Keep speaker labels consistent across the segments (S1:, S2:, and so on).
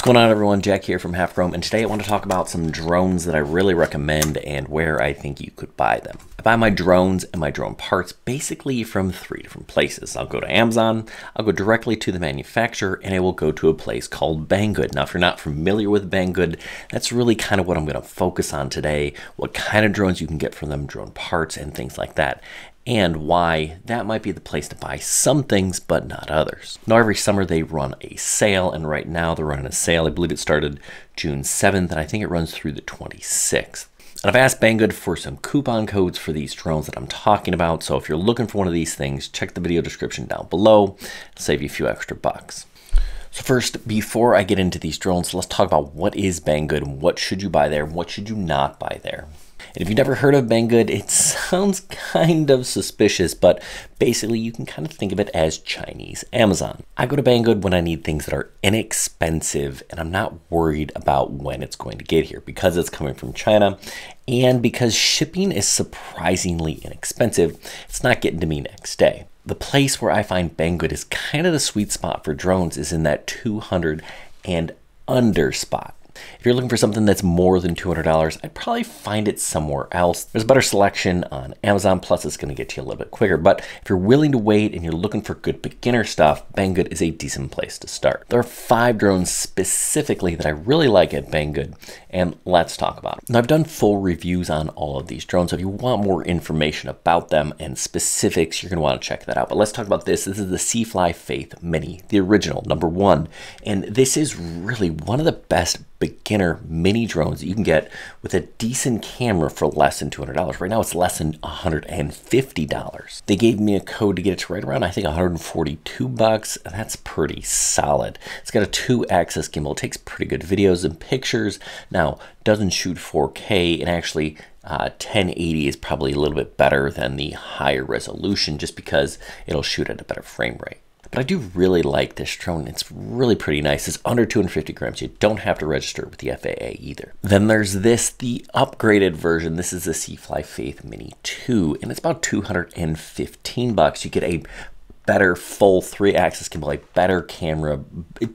S1: What's going on, everyone? Jack here from Half-Chrome, and today I want to talk about some drones that I really recommend and where I think you could buy them. I buy my drones and my drone parts basically from 3 different places. I'll go to Amazon, I'll go directly to the manufacturer, and I will go to a place called Banggood. Now, if you're not familiar with Banggood, that's really kind of what I'm going to focus on today, what kind of drones you can get from them, drone parts, and things like that, and why that might be the place to buy some things but not others. Now, every summer they run a sale, and right now they're running a sale. I believe it started June 7th, and I think it runs through the 26th. And I've asked Banggood for some coupon codes for these drones that I'm talking about, so if you're looking for one of these things, check the video description down below. It'll save you a few extra bucks. So first, before I get into these drones, let's talk about what is Banggood and what should you buy there and what should you not buy there. And if you've never heard of Banggood, it sounds kind of suspicious, but basically you can kind of think of it as Chinese Amazon. I go to Banggood when I need things that are inexpensive and I'm not worried about when it's going to get here because it's coming from China and because shipping is surprisingly inexpensive. It's not getting to me next day. The place where I find Banggood is kind of the sweet spot for drones is in that $200 and under spot. If you're looking for something that's more than $200, I'd probably find it somewhere else. There's a better selection on Amazon, plus it's going to get to you a little bit quicker. But if you're willing to wait and you're looking for good beginner stuff, Banggood is a decent place to start. There are 5 drones specifically that I really like at Banggood, and let's talk about them. Now, I've done full reviews on all of these drones, so if you want more information about them and specifics, you're going to want to check that out. But let's talk about this. This is the CFLY Faith Mini, the original, #1. And this is really one of the best beginner mini drones that you can get with a decent camera for less than $200. Right now it's less than $150. They gave me a code to get it to right around, I think, 142 bucks. That's pretty solid. It's got a 2-axis gimbal. It takes pretty good videos and pictures. Now, doesn't shoot 4K, and actually 1080 is probably a little bit better than the higher resolution just because it'll shoot at a better frame rate. But I do really like this drone. It's really pretty nice. It's under 250 grams. You don't have to register with the FAA either. Then there's this, the upgraded version. This is the CFLY Faith Mini 2, and it's about 215 bucks. You get a better full 3-axis gimbal, a better camera.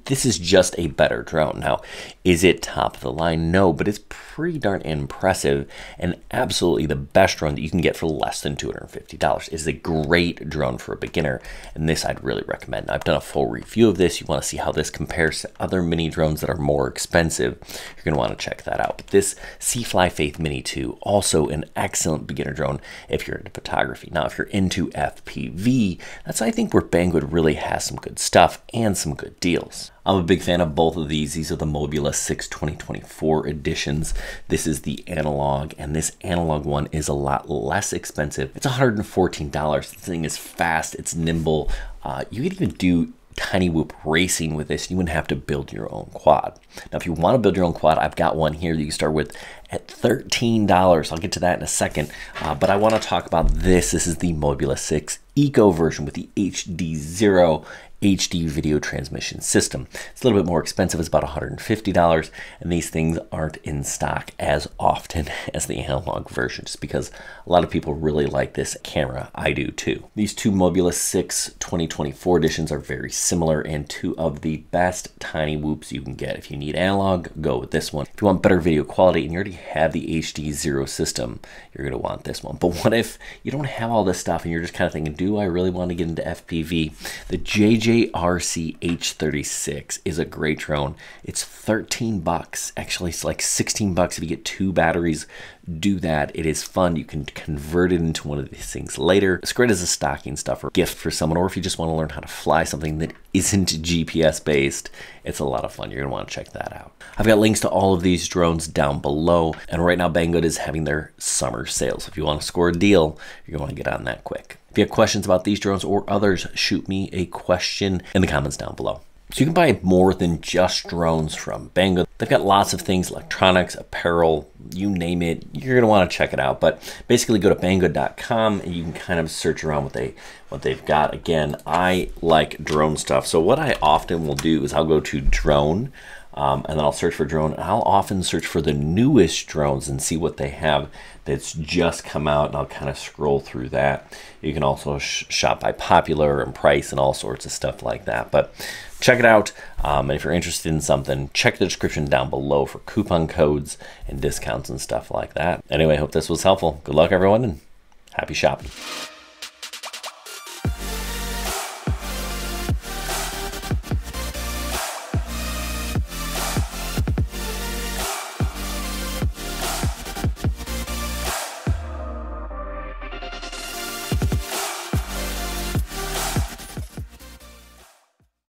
S1: This is just a better drone. Now, is it top of the line? No, but it's pretty darn impressive and absolutely the best drone that you can get for less than $250. It's a great drone for a beginner, and this I'd really recommend. I've done a full review of this. You want to see how this compares to other mini drones that are more expensive, you're going to want to check that out. But this CFLY Faith Mini 2, also an excellent beginner drone if you're into photography. Now, if you're into FPV, that's, I think, where Banggood really has some good stuff and some good deals. I'm a big fan of both of these. These are the Mobula6 2024 editions. This is the analog, and this analog one is a lot less expensive. It's $114. This thing is fast, it's nimble. You could even do tiny whoop racing with this. You wouldn't have to build your own quad. Now, if you want to build your own quad, I've got one here that you can start with at $13. I'll get to that in a second, but I want to talk about this. This is the Mobula6 Eco version with the HD0 HD video transmission system. It's a little bit more expensive. It's about $150, and these things aren't in stock as often as the analog version, just because a lot of people really like this camera. I do too. These two Mobula6 2024 editions are very similar and 2 of the best tiny whoops you can get. If you need analog, go with this one. If you want better video quality and you already have the HD0 system, you're going to want this one. But what if you don't have all this stuff and you're just kind of thinking, do I really want to get into FPV? The JJRC H36 is a great drone. It's 13 bucks. Actually, it's like 16 bucks if you get 2 batteries. Do that. It is fun. You can convert it into one of these things later. It's great as a stocking stuffer, gift for someone, or if you just want to learn how to fly something that isn't GPS based, it's a lot of fun. You're going to want to check that out. I've got links to all of these drones down below, and right now Banggood is having their summer sale. So if you want to score a deal, you're going to want to get on that quick. If you have questions about these drones or others, shoot me a question in the comments down below. So you can buy more than just drones from Banggood. They've got lots of things, electronics, apparel, you name it. You're going to want to check it out. But basically go to banggood.com and you can kind of search around what they've got. Again, I like drone stuff. So what I often will do is I'll go to drone, and then I'll search for drone, and I'll often search for the newest drones and see what they have that's just come out, and I'll kind of scroll through that. You can also shop by popular and price and all sorts of stuff like that. But check it out. And if you're interested in something, check the description down below for coupon codes and discounts and stuff like that. Anyway, hope this was helpful. Good luck, everyone, and happy shopping.